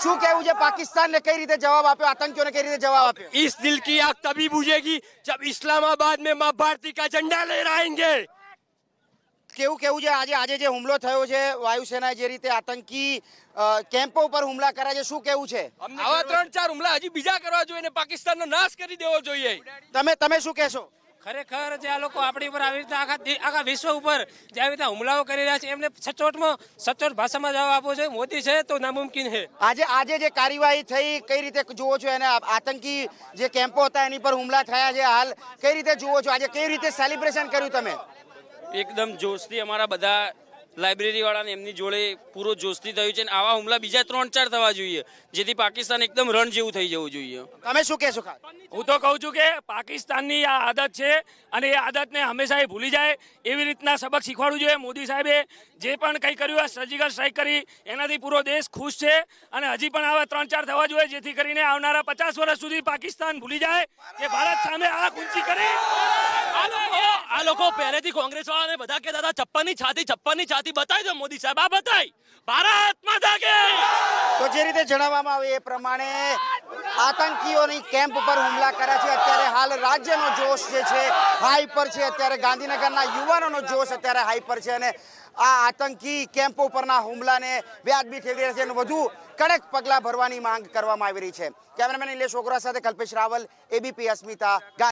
શું કહેવું છે પાકિસ્તાનને કઈ રીતે જવાબ આપ્યો, આતંકીઓને કઈ રીતે જવાબ આપ્યો? इस दिल की आग तभी बुझेगी जब इस्लामाबाद में माँ भारती का झंडा लेकर आएंगे। કેવું કેવું છે આજે આજે જે હુમલો થયો છે, વાયુસેનાએ જે રીતે આતંકી કેમ્પો ઉપર હુમલા કર્યા છે, શું કેવું છે? આવા 3-4 હુમલા હજી બીજા કરવા જોઈએ ને પાકિસ્તાનનો નાશ કરી દેવો જોઈએ। તમે શું કહેશો? ખરેખર જે આ લોકો આપણી ઉપર આવી રીતે આખા વિશ્વ ઉપર જે આવી રીતે હુમલાઓ કરી રહ્યા છે એમને સચોટ ભાષામાં જવાબ આપવો જોઈએ। મોદી છે તો નામુમકિન છે। આજે જે કાર્યવાહી થઈ કઈ રીતે જુઓ છો? એને આતંકી જે કેમ્પો હતા એની પર હુમલા થયા છે, હાલ કઈ રીતે જુઓ છો? આજે કઈ રીતે સેલિબ્રેશન કર્યું તમે? એકદમ જોશથી અમારા બધા લાઇબ્રેરી વાળાને એમની જોડે પૂરો જોશથી થયું છે। આવા હુમલા બીજા 3-4 થવા જોઈએ જેથી પાકિસ્તાન એકદમ રણ જેવું થઈ જવું જોઈએ। તમે શું કહેશો? હું તો કહું છું કે પાકિસ્તાનની આ આદત છે અને એ આદતને હંમેશા એ ભૂલી જાય એવી રીતના સબક શીખવાડવું જોઈએ। મોદી સાહેબે જે પણ કંઈ કર્યું આ સર્જિકલ સ્ટ્રાઇક કરી એનાથી પૂરો દેશ ખુશ છે અને હજી પણ આવા 3-4 થવા જોઈએ જેથી કરીને આવનારા 50 વર્ષ સુધી પાકિસ્તાન ભૂલી જાય કે ભારત સામે આંખ ઊંચી કરી। આ લોકો પહેલેથી કોંગ્રેસ વાળાને બધા કહેતા હતા છપ્પનની છાતી બતાવી દો મોદી સાહેબ, આ બતાવી ભારત માતા કે। તો જે રીતે જણાવવામાં આવે એ પ્રમાણે આતંકીઓની કેમ્પ ઉપર હુમલા કર્યા છે। અત્યારે હાલ રાજ્યનો જોશ જે છે હાઈ પર છે। અત્યારે ગાંધીનગરના યુવાનોનો જોશ અત્યારે હાઈ પર છે અને આ આતંકી કેમ્પો ઉપરના હુમલાને વ્યાજબી ઠેરવી રહ્યા છે અને વધુ કડક પગલાં ભરવાની માંગ કરવામાં આવી રહી છે। કેમેરામેન નિલેશ ઓગરા સાથે કલ્પેશ રાવલ, ABP અસ્મિતા।